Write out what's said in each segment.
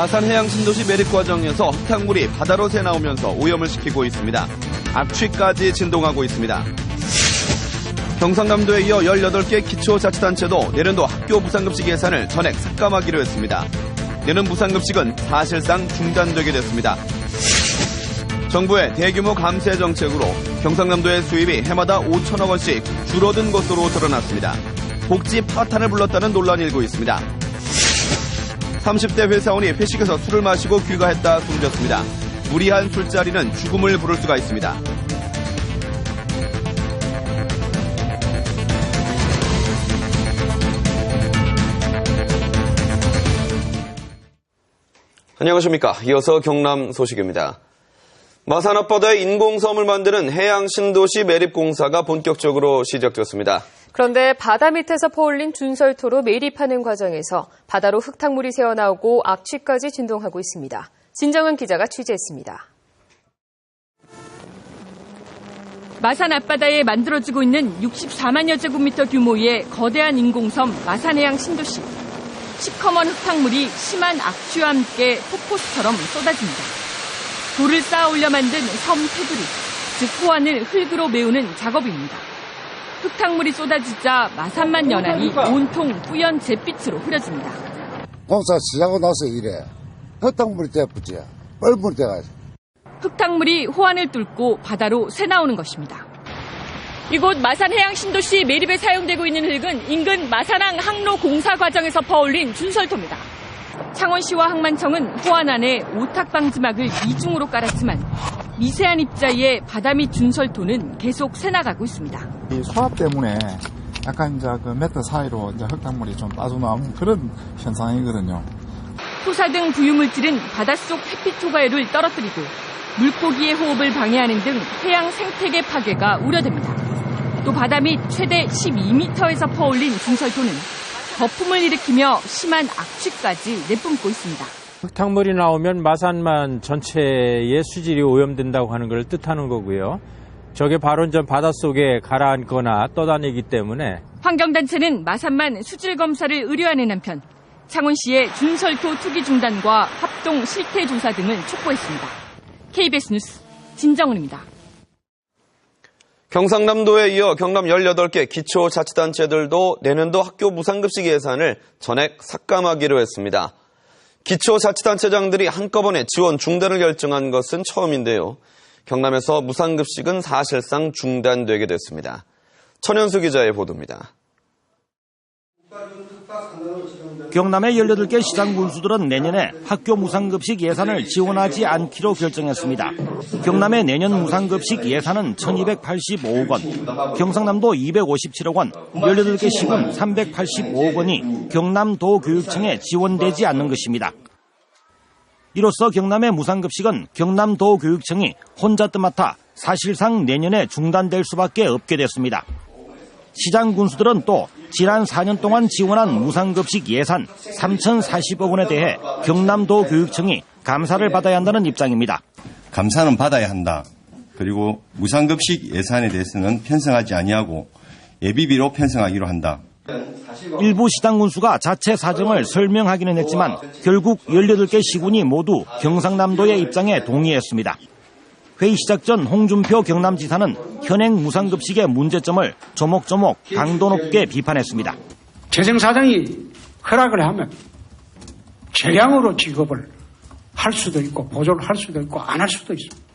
마산해양 신도시 매립 과정에서 흙탕물이 바다로 새나오면서 오염을 시키고 있습니다. 악취까지 진동하고 있습니다. 경상남도에 이어 18개 기초자치단체도 내년도 학교 무상급식 예산을 전액 삭감하기로 했습니다. 내년 무상급식은 사실상 중단되게 됐습니다. 정부의 대규모 감세 정책으로 경상남도의 수입이 해마다 5천억 원씩 줄어든 것으로 드러났습니다. 복지 파탄을 불렀다는 논란이 일고 있습니다. 30대 회사원이 회식에서 술을 마시고 귀가했다 숨졌습니다. 무리한 술자리는 죽음을 부를 수가 있습니다. 안녕하십니까. 이어서 경남 소식입니다. 마산 앞바다에 인공섬을 만드는 해양 신도시 매립공사가 본격적으로 시작됐습니다. 그런데 바다 밑에서 퍼올린 준설토로 매립하는 과정에서 바다로 흙탕물이 새어나오고 악취까지 진동하고 있습니다. 진정은 기자가 취재했습니다. 마산 앞바다에 만들어지고 있는 64만여 제곱미터 규모의 거대한 인공섬 마산해양 신도시. 시커먼 흙탕물이 심한 악취와 함께 폭포수처럼 쏟아집니다. 돌을 쌓아 올려 만든 섬 테두리, 즉 호안을 흙으로 메우는 작업입니다. 흙탕물이 쏟아지자 마산만 연안이 온통 뿌연 잿빛으로 흐려집니다. 공사 시작하고 나서 이래. 흙탕물이 돼붙지 뻘물이 돼가지고. 흙탕물이 호안을 뚫고 바다로 새나오는 것입니다. 이곳 마산해양 신도시 매립에 사용되고 있는 흙은 인근 마산항 항로 공사 과정에서 퍼올린 준설토입니다. 창원시와 항만청은 호안 안에 오탁 방지막을 이중으로 깔았지만 미세한 입자에 바다 밑 준설토는 계속 새나가고 있습니다. 이 소압 때문에 약간 이제 그 매트 사이로 이제 흙탕물이 좀 빠져나오는 그런 현상이거든요. 토사 등 부유물질은 바닷속 햇빛 초과율을 떨어뜨리고 물고기의 호흡을 방해하는 등 해양 생태계 파괴가 우려됩니다. 또 바다 밑 최대 12m에서 퍼올린 준설토는 거품을 일으키며 심한 악취까지 내뿜고 있습니다. 흙탕물이 나오면 마산만 전체의 수질이 오염된다고 하는 걸 뜻하는 거고요. 저게 바로 이제 바닷속에 가라앉거나 떠다니기 때문에 환경단체는 마산만 수질 검사를 의뢰하는 한편 창원시의 준설토 투기 중단과 합동 실태 조사 등을 촉구했습니다. KBS 뉴스 진정은입니다. 경상남도에 이어 경남 18개 기초자치단체들도 내년도 학교 무상급식 예산을 전액 삭감하기로 했습니다. 기초자치단체장들이 한꺼번에 지원 중단을 결정한 것은 처음인데요. 경남에서 무상급식은 사실상 중단되게 됐습니다. 천현수 기자의 보도입니다. 경남의 18개 시장 군수들은 내년에 학교 무상급식 예산을 지원하지 않기로 결정했습니다. 경남의 내년 무상급식 예산은 1,285억 원, 경상남도 257억 원, 18개 시군 385억 원이 경남도교육청에 지원되지 않는 것입니다. 이로써 경남의 무상급식은 경남도교육청이 혼자 뜻맡아 사실상 내년에 중단될 수밖에 없게 됐습니다. 시장 군수들은 또 지난 4년 동안 지원한 무상급식 예산 3,040억 원에 대해 경남도 교육청이 감사를 받아야 한다는 입장입니다. 감사는 받아야 한다. 그리고 무상급식 예산에 대해서는 편성하지 아니하고 예비비로 편성하기로 한다. 일부 시장 군수가 자체 사정을 설명하기는 했지만 결국 18개 시군이 모두 경상남도의 입장에 동의했습니다. 회의 시작 전 홍준표 경남지사는 현행 무상급식의 문제점을 조목조목 강도 높게 비판했습니다. 재정사정이 허락을 하면 재량으로 지급을 할 수도 있고 보조를 할 수도 있고 안 할 수도 있습니다.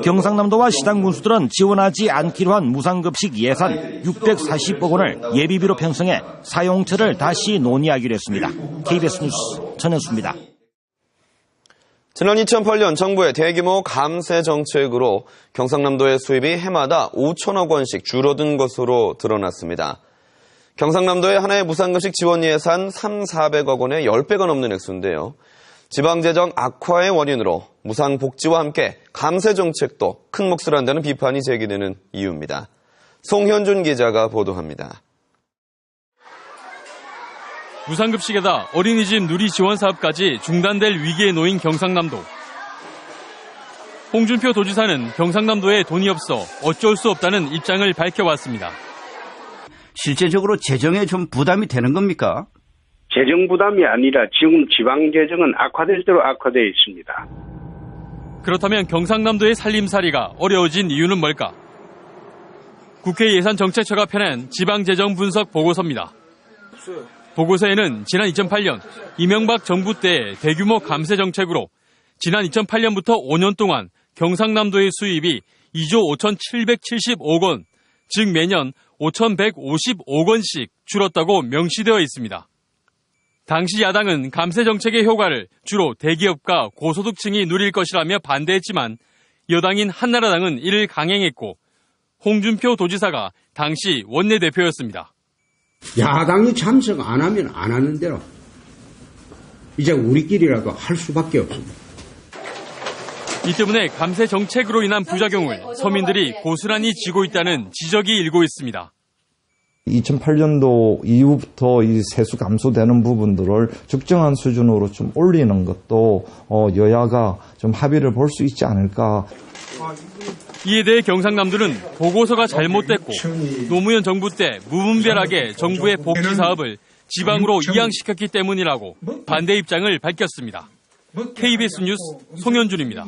경상남도와 시장 군수들은 지원하지 않기로 한 무상급식 예산 640억 원을 예비비로 편성해 사용처를 다시 논의하기로 했습니다. KBS 뉴스 천현수입니다. 지난 2008년 정부의 대규모 감세 정책으로 경상남도의 수입이 해마다 5천억 원씩 줄어든 것으로 드러났습니다. 경상남도의 한 해 무상급식 지원 예산 3,400억 원의 10배가 넘는 액수인데요. 지방재정 악화의 원인으로 무상복지와 함께 감세 정책도 큰 몫을 한다는 비판이 제기되는 이유입니다. 송현준 기자가 보도합니다. 무상급식에다 어린이집 누리 지원 사업까지 중단될 위기에 놓인 경상남도. 홍준표 도지사는 경상남도에 돈이 없어 어쩔 수 없다는 입장을 밝혀왔습니다. 실제적으로 재정에 좀 부담이 되는 겁니까? 재정 부담이 아니라 지금 지방 재정은 악화될 대로 악화되어 있습니다. 그렇다면 경상남도의 살림살이가 어려워진 이유는 뭘까? 국회 예산정책처가 펴낸 지방재정 분석 보고서입니다. 보고서에는 지난 2008년 이명박 정부 때 대규모 감세 정책으로 지난 2008년부터 5년 동안 경상남도의 수입이 2조 5,775억 원, 즉 매년 5,155억 원씩 줄었다고 명시되어 있습니다. 당시 야당은 감세 정책의 효과를 주로 대기업과 고소득층이 누릴 것이라며 반대했지만 여당인 한나라당은 이를 강행했고 홍준표 도지사가 당시 원내대표였습니다. 야당이 참석 안 하면 안 하는 대로 이제 우리끼리라도 할 수밖에 없습니다. 이 때문에 감세 정책으로 인한 부작용을 서민들이 고스란히 지고 있다는 지적이 일고 있습니다. 2008년도 이후부터 이 세수 감소되는 부분들을 적정한 수준으로 좀 올리는 것도 여야가 좀 합의를 볼 수 있지 않을까. 이에 대해 경상남도는 보고서가 잘못됐고 노무현 정부 때 무분별하게 정부의 복지 사업을 지방으로 이양시켰기 때문이라고 반대 입장을 밝혔습니다. KBS 뉴스 송현준입니다.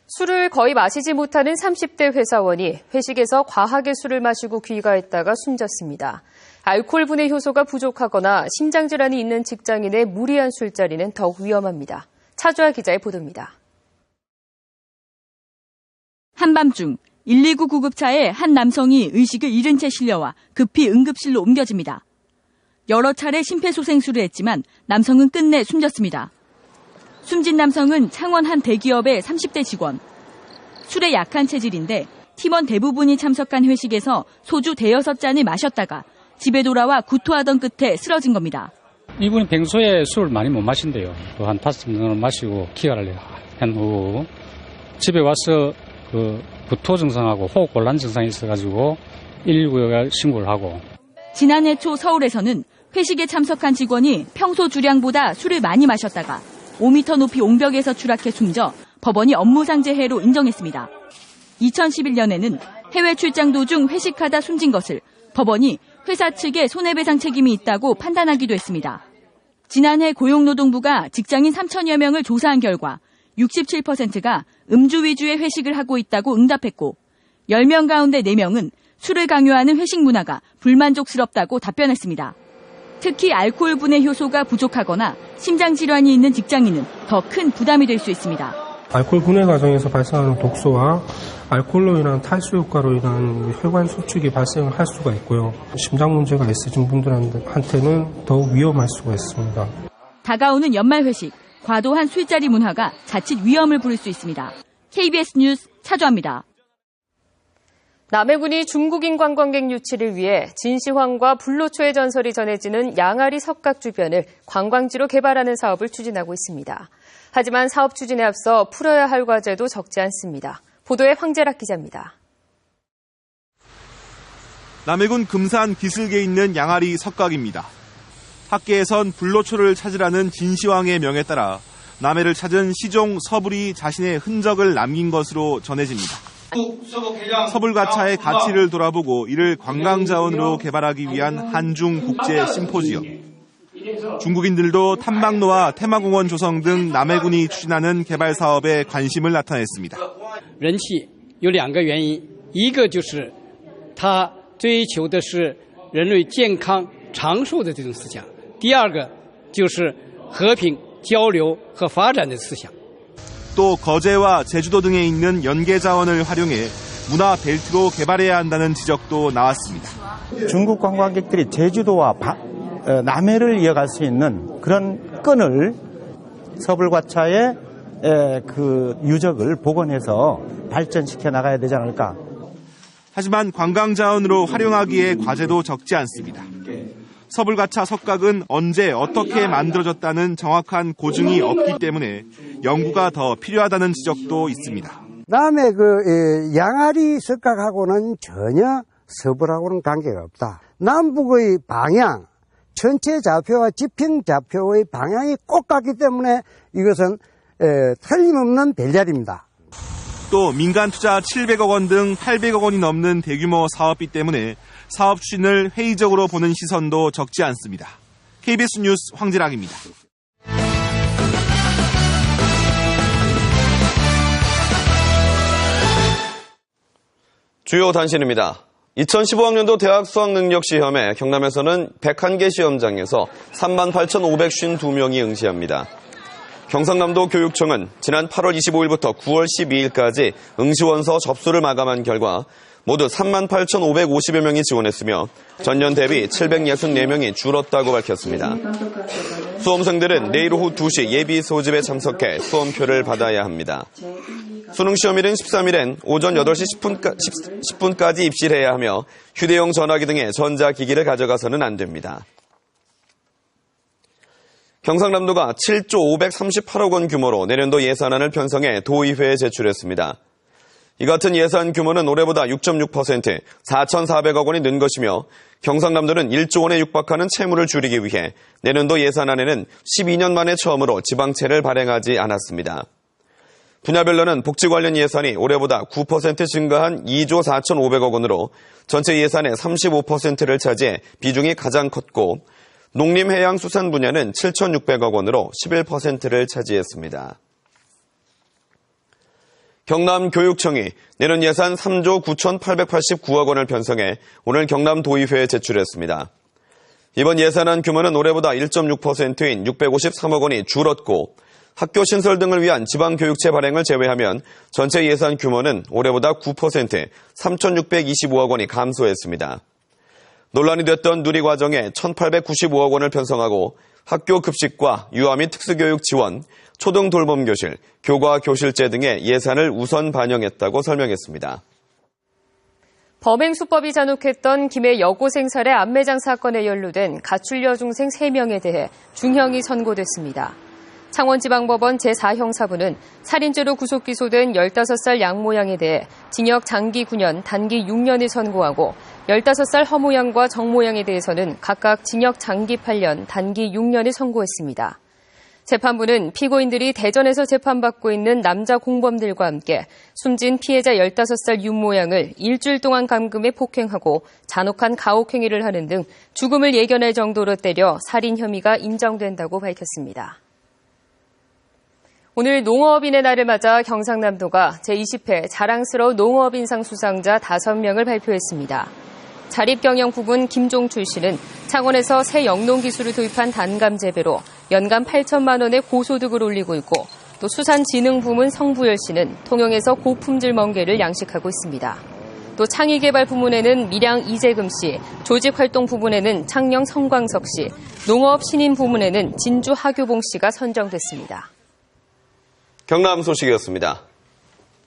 술을 거의 마시지 못하는 30대 회사원이 회식에서 과하게 술을 마시고 귀가했다가 숨졌습니다. 알코올 분해 효소가 부족하거나 심장질환이 있는 직장인의 무리한 술자리는 더욱 위험합니다. 차주아 기자의 보도입니다. 한밤중 119 구급차에 한 남성이 의식을 잃은 채 실려와 급히 응급실로 옮겨집니다. 여러 차례 심폐소생술을 했지만 남성은 끝내 숨졌습니다. 숨진 남성은 창원 한 대기업의 30대 직원. 술에 약한 체질인데 팀원 대부분이 참석한 회식에서 소주 대여섯 잔을 마셨다가 집에 돌아와 구토하던 끝에 쓰러진 겁니다. 이분이 평소에 술을 많이 못 마신대요. 또 한 5번 정도 마시고 기가를 한 후 집에 와서 구토 증상하고 호흡 곤란 증상이 있어가지고 119에 신고를 하고. 지난해 초 서울에서는 회식에 참석한 직원이 평소 주량보다 술을 많이 마셨다가 5m 높이 옹벽에서 추락해 숨져 법원이 업무상재해로 인정했습니다. 2011년에는 해외 출장 도중 회식하다 숨진 것을 법원이 회사 측에 손해배상 책임이 있다고 판단하기도 했습니다. 지난해 고용노동부가 직장인 3천여 명을 조사한 결과 67%가 음주 위주의 회식을 하고 있다고 응답했고 10명 가운데 4명은 술을 강요하는 회식 문화가 불만족스럽다고 답변했습니다. 특히 알코올 분해 효소가 부족하거나 심장질환이 있는 직장인은 더 큰 부담이 될 수 있습니다. 알코올 분해 과정에서 발생하는 독소와 알코올로 인한 탈수 효과로 인한 혈관 수축이 발생을 할 수가 있고요. 심장 문제가 있으신 분들한테는 더욱 위험할 수가 있습니다. 다가오는 연말 회식, 과도한 술자리 문화가 자칫 위험을 부를 수 있습니다. KBS 뉴스 차주아입니다. 남해군이 중국인 관광객 유치를 위해 진시황과 불로초의 전설이 전해지는 양아리 석각 주변을 관광지로 개발하는 사업을 추진하고 있습니다. 하지만 사업 추진에 앞서 풀어야 할 과제도 적지 않습니다. 보도에 황재락 기자입니다. 남해군 금산 기슭에 있는 양아리 석각입니다. 학계에선 불로초를 찾으라는 진시황의 명에 따라 남해를 찾은 시종 서불이 자신의 흔적을 남긴 것으로 전해집니다. 서불가차의 가치를 돌아보고 이를 관광자원으로 개발하기 위한 한중 국제 심포지엄. 중국인들도 탐방로와 테마공원 조성 등 남해군이 추진하는 개발 사업에 관심을 나타냈습니다. 人气有2个原因，一个就是他追求的是人类健康长寿的这种思想，第二个就是和平交流和发展的思想。 또 거제와 제주도 등에 있는 연계 자원을 활용해 문화 벨트로 개발해야 한다는 지적도 나왔습니다. 중국 관광객들이 제주도와 남해를 이어갈 수 있는 그런 끈을 서불과차의 그 유적을 복원해서 발전시켜 나가야 되지 않을까. 하지만 관광 자원으로 활용하기에 과제도 적지 않습니다. 서불가차 석각은 언제 어떻게 만들어졌다는 정확한 고증이 없기 때문에 연구가 더 필요하다는 지적도 있습니다. 다음에 양아리 석각하고는 전혀 서불하고는 관계가 없다. 남북의 방향, 전체 좌표와 지평 좌표의 방향이 꼭 같기 때문에 이것은 틀림없는 별자리입니다. 또 민간 투자 700억 원 등 800억 원이 넘는 대규모 사업비 때문에 사업 추진을 회의적으로 보는 시선도 적지 않습니다. KBS 뉴스 황진학입니다. 주요 단신입니다. 2015학년도 대학 수학능력시험에 경남에서는 101개 시험장에서 38,552명이 응시합니다. 경상남도 교육청은 지난 8월 25일부터 9월 12일까지 응시원서 접수를 마감한 결과 모두 38,550여 명이 지원했으며 전년 대비 764명이 줄었다고 밝혔습니다. 수험생들은 내일 오후 2시 예비 소집에 참석해 수험표를 받아야 합니다. 수능시험일인 13일엔 오전 8시 10분까지 입실해야 하며 휴대용 전화기 등의 전자기기를 가져가서는 안 됩니다. 경상남도가 7조 538억 원 규모로 내년도 예산안을 편성해 도의회에 제출했습니다. 이 같은 예산 규모는 올해보다 6.6%, 4,400억 원이 는 것이며 경상남도는 1조 원에 육박하는 채무를 줄이기 위해 내년도 예산안에는 12년 만에 처음으로 지방채를 발행하지 않았습니다. 분야별로는 복지 관련 예산이 올해보다 9% 증가한 2조 4,500억 원으로 전체 예산의 35%를 차지해 비중이 가장 컸고 농림해양수산 분야는 7,600억 원으로 11%를 차지했습니다. 경남교육청이 내년 예산 3조 9,889억 원을 편성해 오늘 경남도의회에 제출했습니다. 이번 예산안 규모는 올해보다 1.6%인 653억 원이 줄었고 학교 신설 등을 위한 지방교육체 발행을 제외하면 전체 예산 규모는 올해보다 9%, 3,625억 원이 감소했습니다. 논란이 됐던 누리과정에 1,895억 원을 편성하고 학교 급식과 유아 및 특수교육 지원, 초등 돌봄교실, 교과 교실제 등의 예산을 우선 반영했다고 설명했습니다. 범행 수법이 잔혹했던 김해 여고생 살해 암매장 사건에 연루된 가출 여중생 3명에 대해 중형이 선고됐습니다. 창원지방법원 제4형사부는 살인죄로 구속 기소된 15살 양모양에 대해 징역 장기 9년, 단기 6년을 선고하고 15살 허모양과 정모양에 대해서는 각각 징역 장기 8년, 단기 6년을 선고했습니다. 재판부는 피고인들이 대전에서 재판받고 있는 남자 공범들과 함께 숨진 피해자 15살 윤모양을 일주일 동안 감금해 폭행하고 잔혹한 가혹행위를 하는 등 죽음을 예견할 정도로 때려 살인 혐의가 인정된다고 밝혔습니다. 오늘 농어업인의 날을 맞아 경상남도가 제20회 자랑스러운 농어업인상 수상자 5명을 발표했습니다. 자립경영 부분 김종출 씨는 창원에서 새 영농기술을 도입한 단감 재배로 연간 8천만 원의 고소득을 올리고 있고 또 수산진흥 부문 성부열 씨는 통영에서 고품질 멍게를 양식하고 있습니다. 또 창의개발 부문에는 밀양 이재금 씨, 조직활동 부문에는 창녕 성광석 씨, 농어업 신인 부문에는 진주 하교봉 씨가 선정됐습니다. 경남 소식이었습니다.